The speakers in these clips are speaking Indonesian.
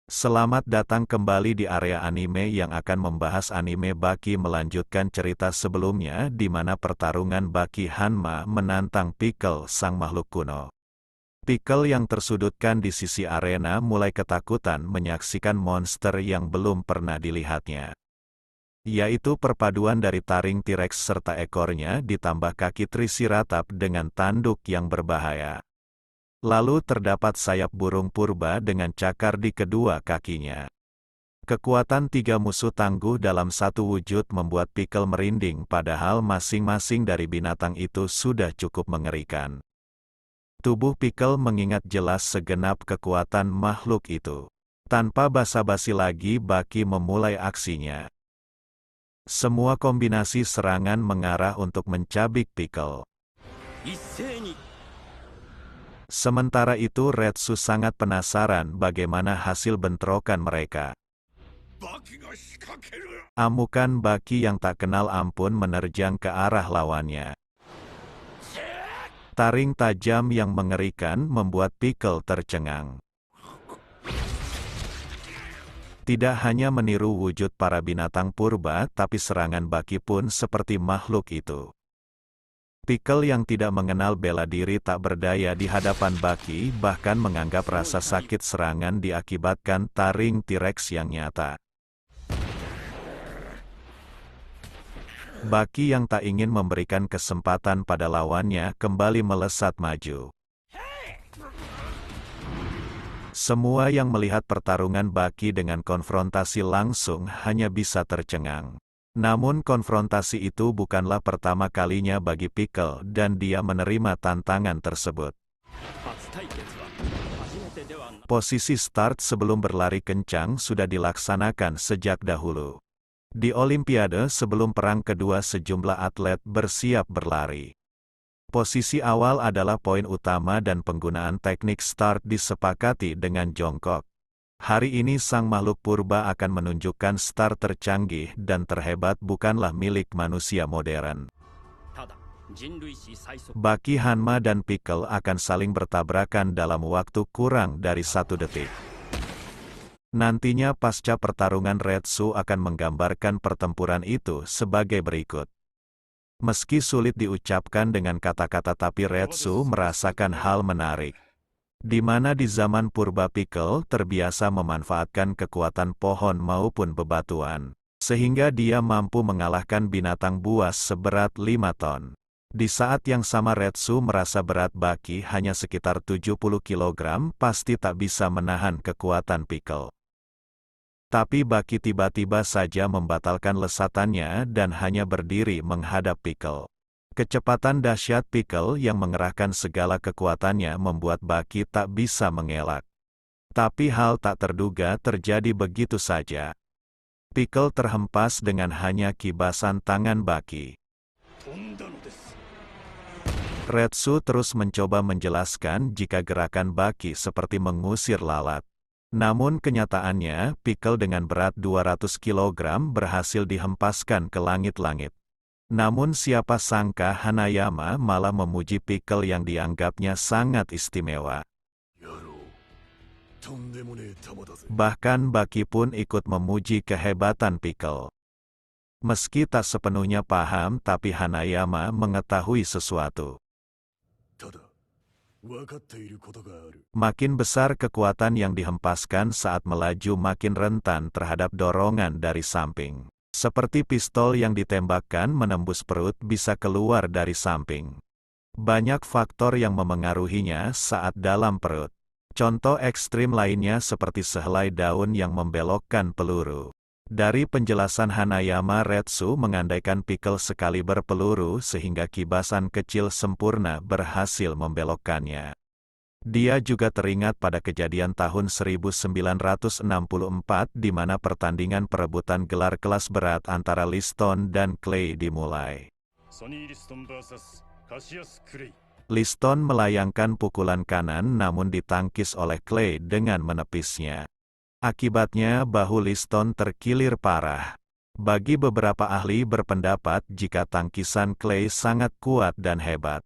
Selamat datang kembali di area anime yang akan membahas anime Baki melanjutkan cerita sebelumnya di mana pertarungan Baki Hanma menantang Pickle sang makhluk kuno. Pickle yang tersudutkan di sisi arena mulai ketakutan menyaksikan monster yang belum pernah dilihatnya. Yaitu perpaduan dari taring T-Rex serta ekornya ditambah kaki Triceratops dengan tanduk yang berbahaya. Lalu terdapat sayap burung purba dengan cakar di kedua kakinya. Kekuatan tiga musuh tangguh dalam satu wujud membuat Pickle merinding padahal masing-masing dari binatang itu sudah cukup mengerikan. Tubuh Pickle mengingat jelas segenap kekuatan makhluk itu. Tanpa basa-basi lagi Baki memulai aksinya. Semua kombinasi serangan mengarah untuk mencabik Pickle. Sementara itu Retsu sangat penasaran bagaimana hasil bentrokan mereka. Amukan Baki yang tak kenal ampun menerjang ke arah lawannya. Taring tajam yang mengerikan membuat Pickle tercengang. Tidak hanya meniru wujud para binatang purba tapi serangan Baki pun seperti makhluk itu. Pickle yang tidak mengenal bela diri tak berdaya di hadapan Baki bahkan menganggap rasa sakit serangan diakibatkan taring T-Rex yang nyata. Baki yang tak ingin memberikan kesempatan pada lawannya kembali melesat maju. Semua yang melihat pertarungan Baki dengan konfrontasi langsung hanya bisa tercengang. Namun konfrontasi itu bukanlah pertama kalinya bagi Pickle dan dia menerima tantangan tersebut. Posisi start sebelum berlari kencang sudah dilaksanakan sejak dahulu. Di Olimpiade sebelum Perang Kedua sejumlah atlet bersiap berlari. Posisi awal adalah poin utama dan penggunaan teknik start disepakati dengan jongkok. Hari ini sang makhluk purba akan menunjukkan start tercanggih dan terhebat bukanlah milik manusia modern. Baki Hanma dan Pickle akan saling bertabrakan dalam waktu kurang dari 1 detik. Nantinya pasca pertarungan Retsu akan menggambarkan pertempuran itu sebagai berikut. Meski sulit diucapkan dengan kata-kata tapi Retsu merasakan hal menarik. Di mana di zaman purba Pickle terbiasa memanfaatkan kekuatan pohon maupun bebatuan, sehingga dia mampu mengalahkan binatang buas seberat 5 ton. Di saat yang sama Retsu merasa berat Baki hanya sekitar 70 kg pasti tak bisa menahan kekuatan Pickle. Tapi Baki tiba-tiba saja membatalkan lesatannya dan hanya berdiri menghadap Pickle. Kecepatan dahsyat Pickle yang mengerahkan segala kekuatannya membuat Baki tak bisa mengelak. Tapi hal tak terduga terjadi begitu saja. Pickle terhempas dengan hanya kibasan tangan Baki. Retsu terus mencoba menjelaskan jika gerakan Baki seperti mengusir lalat. Namun kenyataannya, Pickle dengan berat 200 kg berhasil dihempaskan ke langit-langit. Namun siapa sangka Hanayama malah memuji Pickle yang dianggapnya sangat istimewa. Bahkan Baki pun ikut memuji kehebatan Pickle. Meski tak sepenuhnya paham tapi Hanayama mengetahui sesuatu. Makin besar kekuatan yang dihempaskan saat melaju makin rentan terhadap dorongan dari samping. Seperti pistol yang ditembakkan menembus perut bisa keluar dari samping. Banyak faktor yang memengaruhinya saat dalam perut. Contoh ekstrim lainnya seperti sehelai daun yang membelokkan peluru. Dari penjelasan Hanayama Retsu mengandaikan Pickle sekali berpeluru sehingga kibasan kecil sempurna berhasil membelokkannya. Dia juga teringat pada kejadian tahun 1964 di mana pertandingan perebutan gelar kelas berat antara Liston dan Clay dimulai. Liston melayangkan pukulan kanan namun ditangkis oleh Clay dengan menepisnya. Akibatnya bahu Liston terkilir parah. Bagi beberapa ahli berpendapat jika tangkisan Clay sangat kuat dan hebat.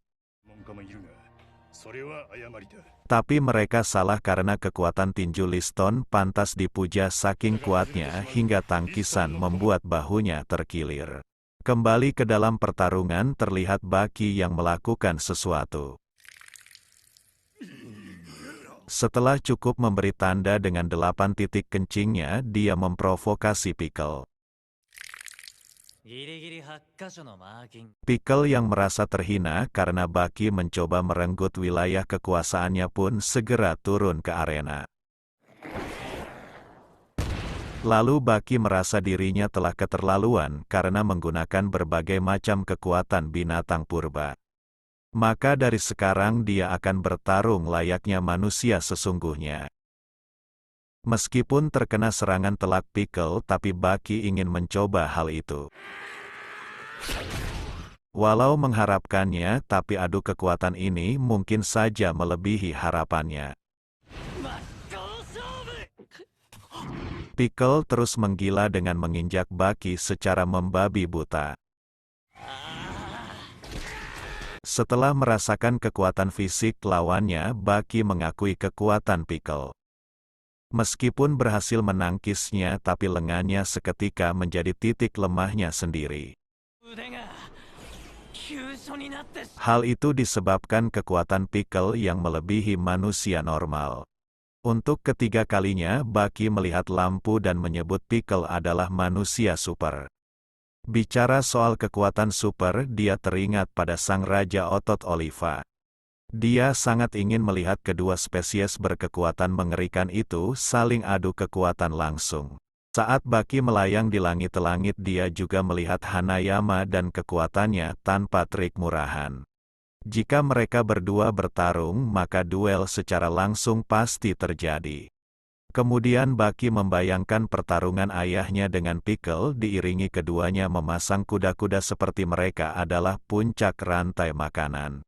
Tapi mereka salah karena kekuatan tinju Liston pantas dipuja saking kuatnya hingga tangkisan membuat bahunya terkilir. Kembali ke dalam pertarungan terlihat Baki yang melakukan sesuatu. Setelah cukup memberi tanda dengan 8 titik kencingnya, dia memprovokasi Pickle. Pickle yang merasa terhina karena Baki mencoba merenggut wilayah kekuasaannya pun segera turun ke arena. Lalu Baki merasa dirinya telah keterlaluan karena menggunakan berbagai macam kekuatan binatang purba. Maka dari sekarang dia akan bertarung layaknya manusia sesungguhnya. Meskipun terkena serangan telak Pickle, tapi Baki ingin mencoba hal itu. Walau mengharapkannya, tapi adu kekuatan ini mungkin saja melebihi harapannya. Pickle terus menggila dengan menginjak Baki secara membabi buta. Setelah merasakan kekuatan fisik lawannya, Baki mengakui kekuatan Pickle. Meskipun berhasil menangkisnya, tapi lengannya seketika menjadi titik lemahnya sendiri. Hal itu disebabkan kekuatan Pickle yang melebihi manusia normal. Untuk ketiga kalinya, Baki melihat lampu dan menyebut Pickle adalah manusia super. Bicara soal kekuatan super, dia teringat pada sang Raja Otot Oliva. Dia sangat ingin melihat kedua spesies berkekuatan mengerikan itu saling adu kekuatan langsung. Saat Baki melayang di langit-langit, dia juga melihat Hanayama dan kekuatannya tanpa trik murahan. Jika mereka berdua bertarung, maka duel secara langsung pasti terjadi. Kemudian Baki membayangkan pertarungan ayahnya dengan Pickle, diiringi keduanya memasang kuda-kuda seperti mereka adalah puncak rantai makanan.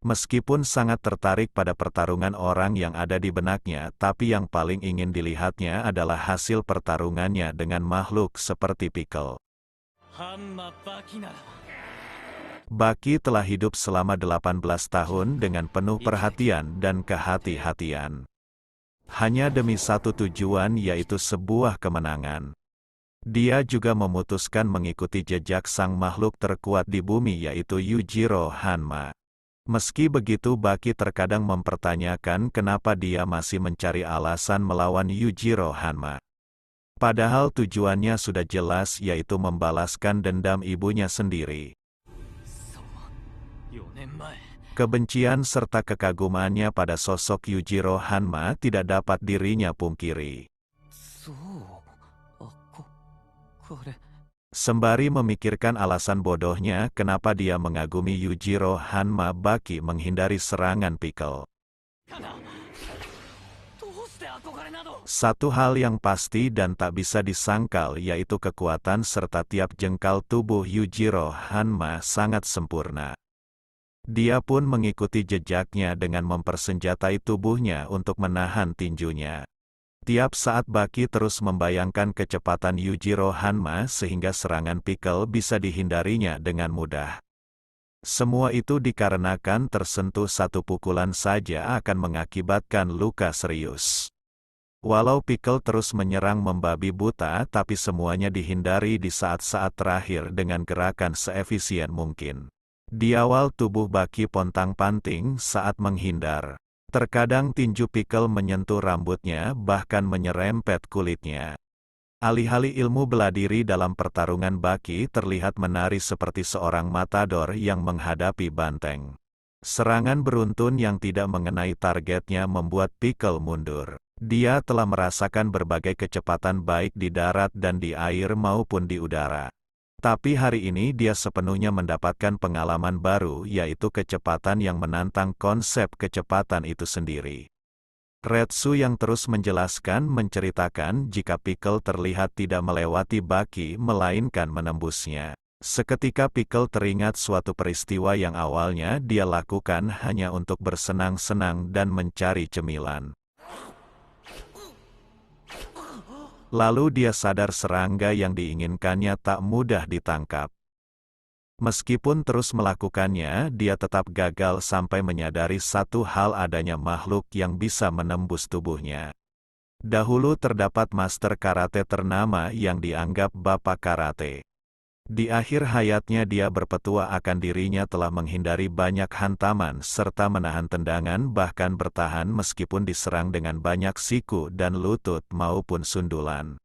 Meskipun sangat tertarik pada pertarungan orang yang ada di benaknya, tapi yang paling ingin dilihatnya adalah hasil pertarungannya dengan makhluk seperti Pickle. Baki telah hidup selama 18 tahun dengan penuh perhatian dan kehati-hatian. Hanya demi satu tujuan, yaitu sebuah kemenangan. Dia juga memutuskan mengikuti jejak sang makhluk terkuat di bumi, yaitu Yujiro Hanma. Meski begitu, Baki terkadang mempertanyakan kenapa dia masih mencari alasan melawan Yujiro Hanma. Padahal tujuannya sudah jelas, yaitu membalaskan dendam ibunya sendiri. Kebencian serta kekagumannya pada sosok Yujiro Hanma tidak dapat dirinya pungkiri. Sembari memikirkan alasan bodohnya kenapa dia mengagumi Yujiro Hanma, Baki menghindari serangan Pickle. Satu hal yang pasti dan tak bisa disangkal, yaitu kekuatan serta tiap jengkal tubuh Yujiro Hanma sangat sempurna. Dia pun mengikuti jejaknya dengan mempersenjatai tubuhnya untuk menahan tinjunya. Tiap saat Baki terus membayangkan kecepatan Yujiro Hanma sehingga serangan Pickle bisa dihindarinya dengan mudah. Semua itu dikarenakan tersentuh satu pukulan saja akan mengakibatkan luka serius. Walau Pickle terus menyerang membabi buta, tapi semuanya dihindari di saat-saat terakhir dengan gerakan seefisien mungkin. Di awal tubuh Baki pontang-panting saat menghindar. Terkadang tinju Pickle menyentuh rambutnya, bahkan menyerempet kulitnya. Alih-alih ilmu bela diri dalam pertarungan, Baki terlihat menari seperti seorang matador yang menghadapi banteng. Serangan beruntun yang tidak mengenai targetnya membuat Pickle mundur. Dia telah merasakan berbagai kecepatan baik di darat dan di air maupun di udara. Tapi hari ini dia sepenuhnya mendapatkan pengalaman baru, yaitu kecepatan yang menantang konsep kecepatan itu sendiri. Retsu yang terus menceritakan jika Pickle terlihat tidak melewati Baki, melainkan menembusnya. Seketika Pickle teringat suatu peristiwa yang awalnya dia lakukan hanya untuk bersenang-senang dan mencari cemilan. Lalu dia sadar serangga yang diinginkannya tak mudah ditangkap. Meskipun terus melakukannya, dia tetap gagal sampai menyadari satu hal, adanya makhluk yang bisa menembus tubuhnya. Dahulu terdapat master karate ternama yang dianggap bapak karate. Di akhir hayatnya dia berpetua akan dirinya telah menghindari banyak hantaman serta menahan tendangan, bahkan bertahan meskipun diserang dengan banyak siku dan lutut maupun sundulan.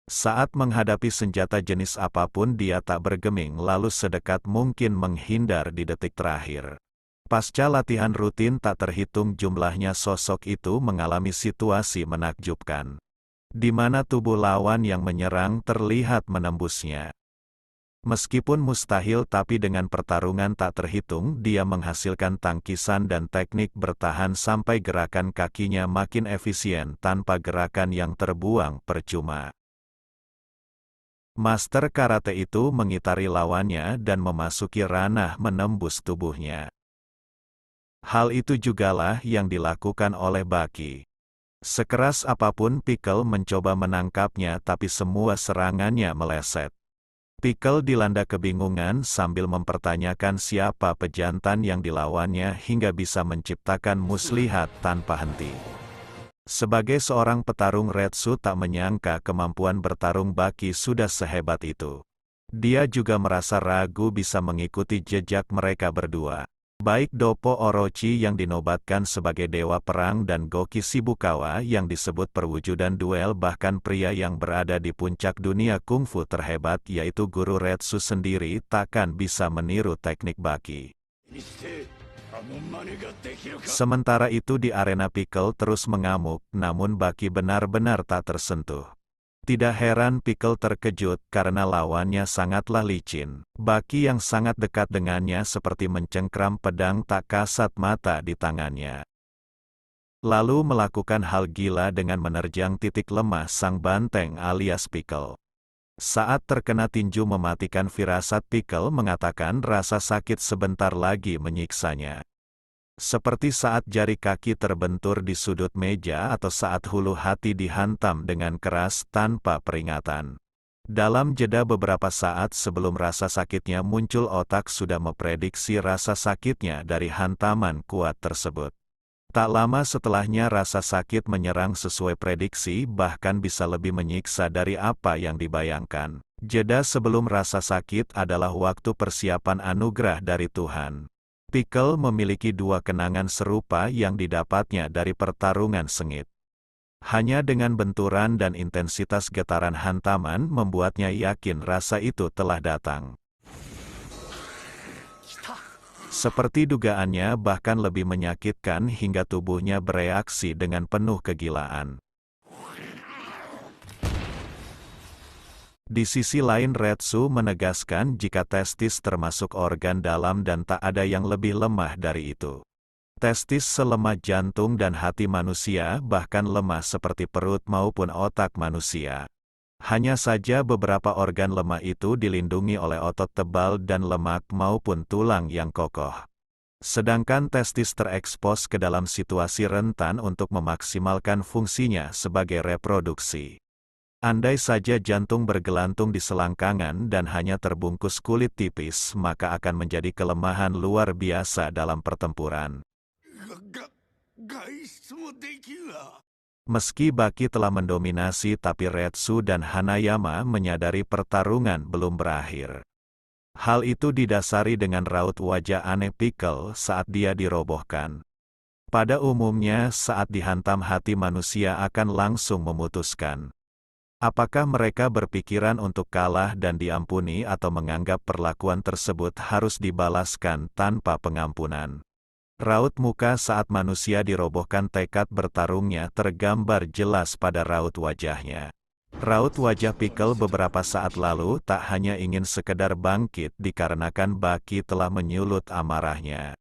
Saat menghadapi senjata jenis apapun dia tak bergeming, lalu sedekat mungkin menghindar di detik terakhir. Pasca latihan rutin tak terhitung jumlahnya, sosok itu mengalami situasi menakjubkan, di mana tubuh lawan yang menyerang terlihat menembusnya. Meskipun mustahil, tapi dengan pertarungan tak terhitung, dia menghasilkan tangkisan dan teknik bertahan sampai gerakan kakinya makin efisien tanpa gerakan yang terbuang percuma. Master karate itu mengitari lawannya dan memasuki ranah menembus tubuhnya. Hal itu jugalah yang dilakukan oleh Baki. Sekeras apapun Pickle mencoba menangkapnya, tapi semua serangannya meleset. Pickle dilanda kebingungan sambil mempertanyakan siapa pejantan yang dilawannya hingga bisa menciptakan muslihat tanpa henti. Sebagai seorang petarung, Retsu tak menyangka kemampuan bertarung Baki sudah sehebat itu. Dia juga merasa ragu bisa mengikuti jejak mereka berdua. Baik Doppo Orochi yang dinobatkan sebagai dewa perang dan Goki Shibukawa yang disebut perwujudan duel, bahkan pria yang berada di puncak dunia kungfu terhebat yaitu Guru Retsu sendiri takkan bisa meniru teknik Baki. Sementara itu di arena Pickle terus mengamuk, namun Baki benar-benar tak tersentuh. Tidak heran Pickle terkejut karena lawannya sangatlah licin. Baki yang sangat dekat dengannya seperti mencengkram pedang tak kasat mata di tangannya. Lalu melakukan hal gila dengan menerjang titik lemah sang banteng alias Pickle. Saat terkena tinju mematikan, firasat Pickle mengatakan rasa sakit sebentar lagi menyiksanya. Seperti saat jari kaki terbentur di sudut meja atau saat hulu hati dihantam dengan keras tanpa peringatan. Dalam jeda beberapa saat sebelum rasa sakitnya muncul, otak sudah memprediksi rasa sakitnya dari hantaman kuat tersebut. Tak lama setelahnya rasa sakit menyerang sesuai prediksi, bahkan bisa lebih menyiksa dari apa yang dibayangkan. Jeda sebelum rasa sakit adalah waktu persiapan anugerah dari Tuhan. Pickle memiliki dua kenangan serupa yang didapatnya dari pertarungan sengit. Hanya dengan benturan dan intensitas getaran hantaman membuatnya yakin rasa itu telah datang. Seperti dugaannya, bahkan lebih menyakitkan hingga tubuhnya bereaksi dengan penuh kegilaan. Di sisi lain Retsu menegaskan jika testis termasuk organ dalam dan tak ada yang lebih lemah dari itu. Testis selemah jantung dan hati manusia, bahkan lemah seperti perut maupun otak manusia. Hanya saja beberapa organ lemah itu dilindungi oleh otot tebal dan lemak maupun tulang yang kokoh. Sedangkan testis terekspos ke dalam situasi rentan untuk memaksimalkan fungsinya sebagai reproduksi. Andai saja jantung bergelantung di selangkangan dan hanya terbungkus kulit tipis, maka akan menjadi kelemahan luar biasa dalam pertempuran. Meski Baki telah mendominasi, tapi Retsu dan Hanayama menyadari pertarungan belum berakhir. Hal itu didasari dengan raut wajah aneh Pickle saat dia dirobohkan. Pada umumnya saat dihantam, hati manusia akan langsung memutuskan. Apakah mereka berpikiran untuk kalah dan diampuni atau menganggap perlakuan tersebut harus dibalaskan tanpa pengampunan? Raut muka saat manusia dirobohkan tekad bertarungnya tergambar jelas pada raut wajahnya. Raut wajah Pickle beberapa saat lalu tak hanya ingin sekedar bangkit dikarenakan Baki telah menyulut amarahnya.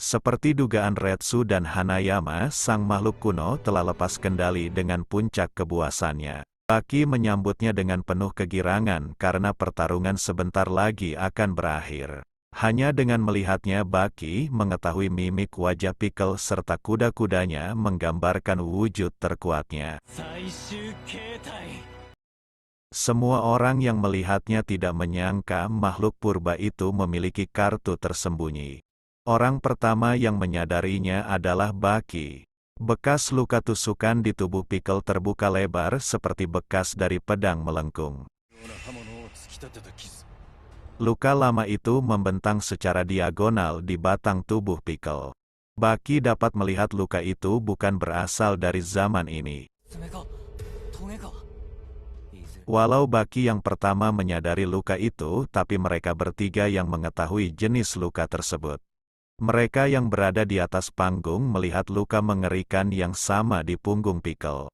Seperti dugaan Retsu dan Hanayama, sang makhluk kuno telah lepas kendali dengan puncak kebuasannya. Baki menyambutnya dengan penuh kegirangan karena pertarungan sebentar lagi akan berakhir. Hanya dengan melihatnya Baki mengetahui mimik wajah Pickle serta kuda-kudanya menggambarkan wujud terkuatnya. Semua orang yang melihatnya tidak menyangka makhluk purba itu memiliki kartu tersembunyi. Orang pertama yang menyadarinya adalah Baki. Bekas luka tusukan di tubuh Pickle terbuka lebar seperti bekas dari pedang melengkung. Luka lama itu membentang secara diagonal di batang tubuh Pickle. Baki dapat melihat luka itu bukan berasal dari zaman ini. Walau Baki yang pertama menyadari luka itu, tapi mereka bertiga yang mengetahui jenis luka tersebut. Mereka yang berada di atas panggung melihat luka mengerikan yang sama di punggung Pickle.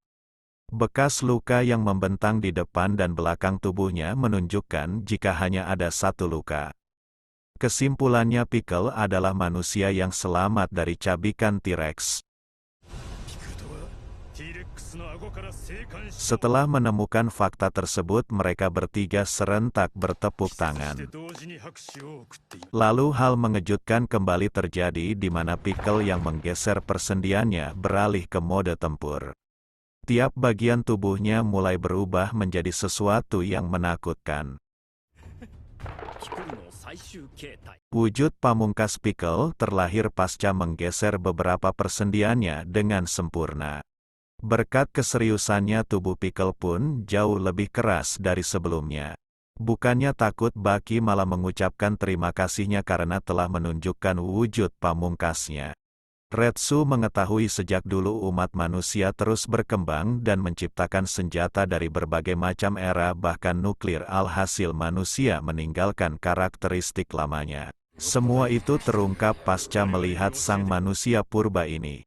Bekas luka yang membentang di depan dan belakang tubuhnya menunjukkan jika hanya ada satu luka. Kesimpulannya Pickle adalah manusia yang selamat dari cabikan T-Rex. Setelah menemukan fakta tersebut, mereka bertiga serentak bertepuk tangan. Lalu hal mengejutkan kembali terjadi di mana Pickle yang menggeser persendiannya beralih ke mode tempur. Tiap bagian tubuhnya mulai berubah menjadi sesuatu yang menakutkan. Wujud pamungkas Pickle terlahir pasca menggeser beberapa persendiannya dengan sempurna. Berkat keseriusannya tubuh Pickle pun jauh lebih keras dari sebelumnya. Bukannya takut, Baki malah mengucapkan terima kasihnya karena telah menunjukkan wujud pamungkasnya. Retsu mengetahui sejak dulu umat manusia terus berkembang dan menciptakan senjata dari berbagai macam era, bahkan nuklir, alhasil manusia meninggalkan karakteristik lamanya. Semua itu terungkap pasca melihat sang manusia purba ini.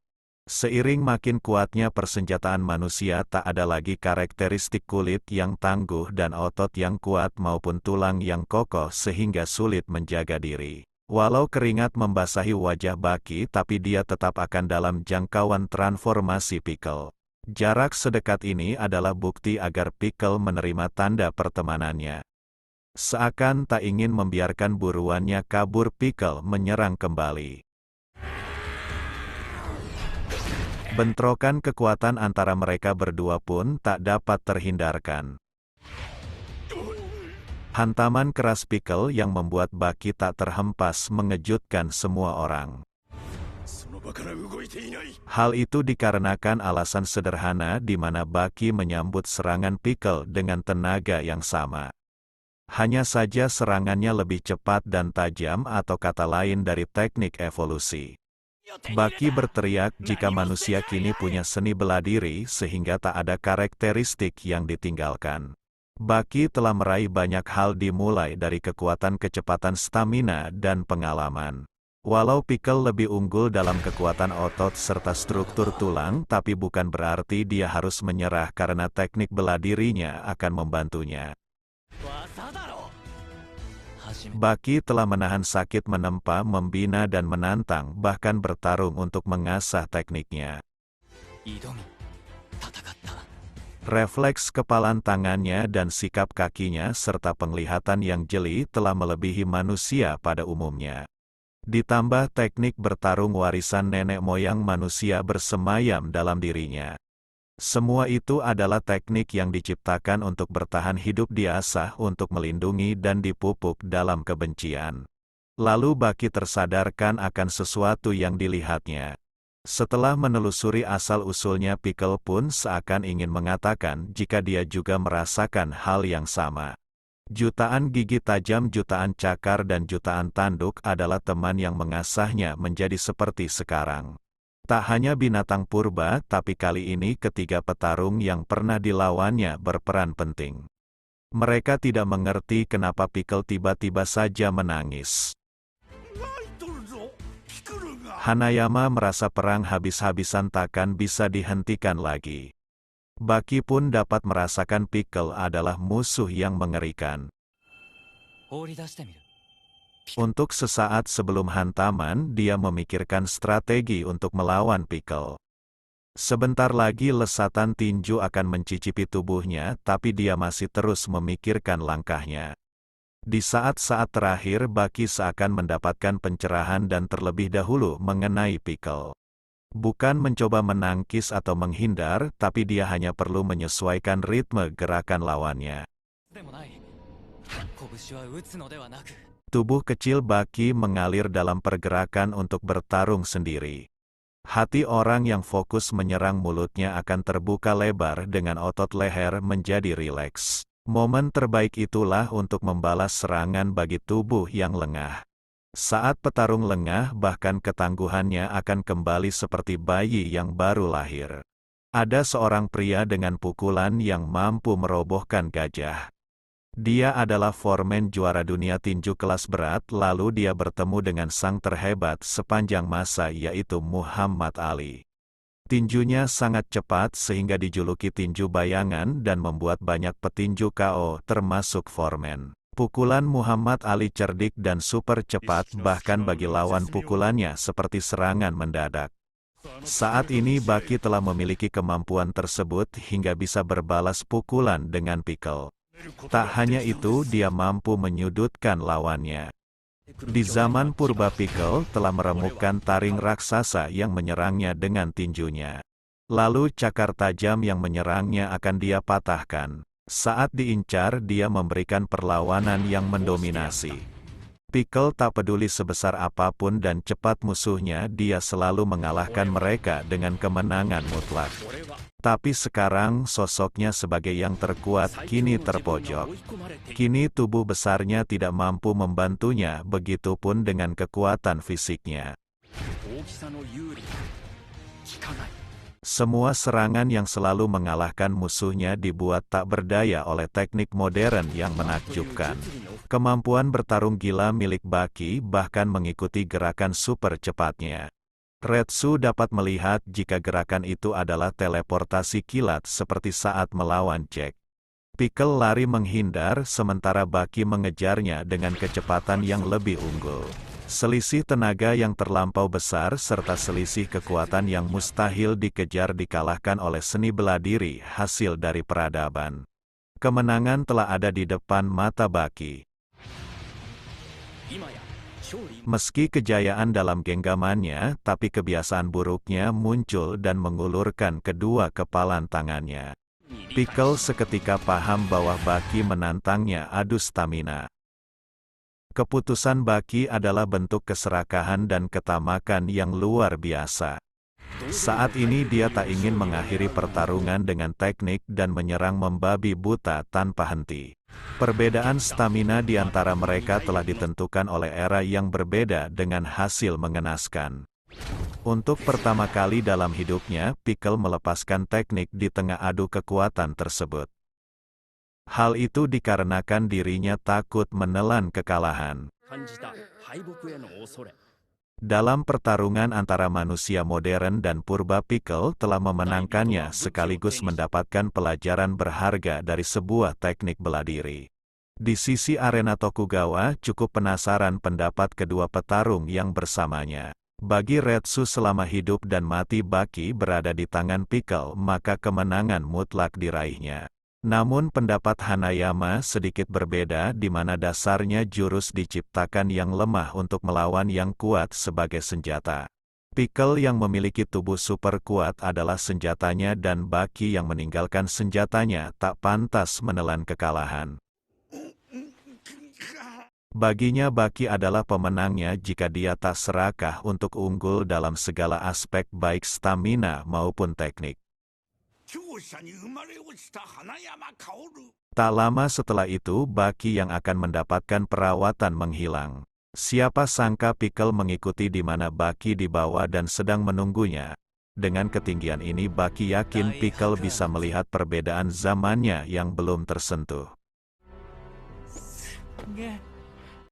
Seiring makin kuatnya persenjataan manusia, tak ada lagi karakteristik kulit yang tangguh dan otot yang kuat maupun tulang yang kokoh sehingga sulit menjaga diri. Walau keringat membasahi wajah Baki, tapi dia tetap akan dalam jangkauan transformasi Pickle. Jarak sedekat ini adalah bukti agar Pickle menerima tanda pertemanannya. Seakan tak ingin membiarkan buruannya kabur, Pickle menyerang kembali. Bentrokan kekuatan antara mereka berdua pun tak dapat terhindarkan. Hantaman keras Pickle yang membuat Baki tak terhempas mengejutkan semua orang. Hal itu dikarenakan alasan sederhana di mana Baki menyambut serangan Pickle dengan tenaga yang sama. Hanya saja serangannya lebih cepat dan tajam, atau kata lain dari teknik evolusi. Baki berteriak jika manusia kini punya seni bela diri sehingga tak ada karakteristik yang ditinggalkan. Baki telah meraih banyak hal dimulai dari kekuatan, kecepatan, stamina, dan pengalaman. Walau Pickle lebih unggul dalam kekuatan otot serta struktur tulang, tapi bukan berarti dia harus menyerah karena teknik bela dirinya akan membantunya. Baki telah menahan sakit, menempa, membina dan menantang, bahkan bertarung untuk mengasah tekniknya. Refleks kepalan tangannya dan sikap kakinya serta penglihatan yang jeli telah melebihi manusia pada umumnya. Ditambah teknik bertarung warisan nenek moyang manusia bersemayam dalam dirinya. Semua itu adalah teknik yang diciptakan untuk bertahan hidup, diasah untuk melindungi dan dipupuk dalam kebencian. Lalu Baki tersadarkan akan sesuatu yang dilihatnya. Setelah menelusuri asal-usulnya, Pickle pun seakan ingin mengatakan jika dia juga merasakan hal yang sama. Jutaan gigi tajam, jutaan cakar dan jutaan tanduk adalah teman yang mengasahnya menjadi seperti sekarang. Tak hanya binatang purba, tapi kali ini ketiga petarung yang pernah dilawannya berperan penting. Mereka tidak mengerti kenapa Pickle tiba-tiba saja menangis. Hanayama merasa perang habis-habisan takkan bisa dihentikan lagi. Baki pun dapat merasakan Pickle adalah musuh yang mengerikan. Untuk sesaat sebelum hantaman, dia memikirkan strategi untuk melawan Pickle. Sebentar lagi lesatan tinju akan mencicipi tubuhnya, tapi dia masih terus memikirkan langkahnya. Di saat-saat terakhir, Baki seakan mendapatkan pencerahan dan terlebih dahulu mengenai Pickle. Bukan mencoba menangkis atau menghindar, tapi dia hanya perlu menyesuaikan ritme gerakan lawannya. Tubuh kecil Baki mengalir dalam pergerakan untuk bertarung sendiri. Hati orang yang fokus menyerang mulutnya akan terbuka lebar dengan otot leher menjadi rileks. Momen terbaik itulah untuk membalas serangan bagi tubuh yang lengah. Saat petarung lengah, bahkan ketangguhannya akan kembali seperti bayi yang baru lahir. Ada seorang pria dengan pukulan yang mampu merobohkan gajah. Dia adalah foreman juara dunia tinju kelas berat, lalu dia bertemu dengan sang terhebat sepanjang masa yaitu Muhammad Ali. Tinjunya sangat cepat sehingga dijuluki tinju bayangan dan membuat banyak petinju KO termasuk foreman. Pukulan Muhammad Ali cerdik dan super cepat, bahkan bagi lawan pukulannya seperti serangan mendadak. Saat ini Baki telah memiliki kemampuan tersebut hingga bisa berbalas pukulan dengan pikul. Tak hanya itu, dia mampu menyudutkan lawannya. Di zaman purba, pikul telah meremukkan taring raksasa yang menyerangnya dengan tinjunya. Lalu cakar tajam yang menyerangnya akan dia patahkan. Saat diincar, dia memberikan perlawanan yang mendominasi. Pikul tak peduli sebesar apapun dan cepat musuhnya, dia selalu mengalahkan mereka dengan kemenangan mutlak. Tapi sekarang sosoknya sebagai yang terkuat kini terpojok. Kini tubuh besarnya tidak mampu membantunya, begitupun dengan kekuatan fisiknya. Semua serangan yang selalu mengalahkan musuhnya dibuat tak berdaya oleh teknik modern yang menakjubkan. Kemampuan bertarung gila milik Baki bahkan mengikuti gerakan super cepatnya. Retsu dapat melihat jika gerakan itu adalah teleportasi kilat seperti saat melawan Jack. Pikul lari menghindar sementara Baki mengejarnya dengan kecepatan yang lebih unggul. Selisih tenaga yang terlampau besar serta selisih kekuatan yang mustahil dikejar dikalahkan oleh seni bela diri hasil dari peradaban. Kemenangan telah ada di depan mata Baki. Meski kejayaan dalam genggamannya, tapi kebiasaan buruknya muncul dan mengulurkan kedua kepalan tangannya. Pikul seketika paham bahwa Baki menantangnya adu stamina. Keputusan Baki adalah bentuk keserakahan dan ketamakan yang luar biasa. Saat ini dia tak ingin mengakhiri pertarungan dengan teknik dan menyerang membabi buta tanpa henti. Perbedaan stamina di antara mereka telah ditentukan oleh era yang berbeda dengan hasil mengenaskan. Untuk pertama kali dalam hidupnya, Pikul melepaskan teknik di tengah adu kekuatan tersebut. Hal itu dikarenakan dirinya takut menelan kekalahan. Dalam pertarungan antara manusia modern dan purba, Pikul telah memenangkannya sekaligus mendapatkan pelajaran berharga dari sebuah teknik bela diri. Di sisi arena Tokugawa, cukup penasaran pendapat kedua petarung yang bersamanya. Bagi Retsu, selama hidup dan mati Baki berada di tangan Pikul, maka kemenangan mutlak diraihnya. Namun pendapat Hanayama sedikit berbeda, di mana dasarnya jurus diciptakan yang lemah untuk melawan yang kuat sebagai senjata. Pikul yang memiliki tubuh super kuat adalah senjatanya dan Baki yang meninggalkan senjatanya tak pantas menelan kekalahan. Baginya Baki adalah pemenangnya jika dia tak serakah untuk unggul dalam segala aspek baik stamina maupun teknik. Tak lama setelah itu, Baki yang akan mendapatkan perawatan menghilang. Siapa sangka Pikul mengikuti di mana Baki dibawa dan sedang menunggunya. Dengan ketinggian ini, Baki yakin Pikul bisa melihat perbedaan zamannya yang belum tersentuh.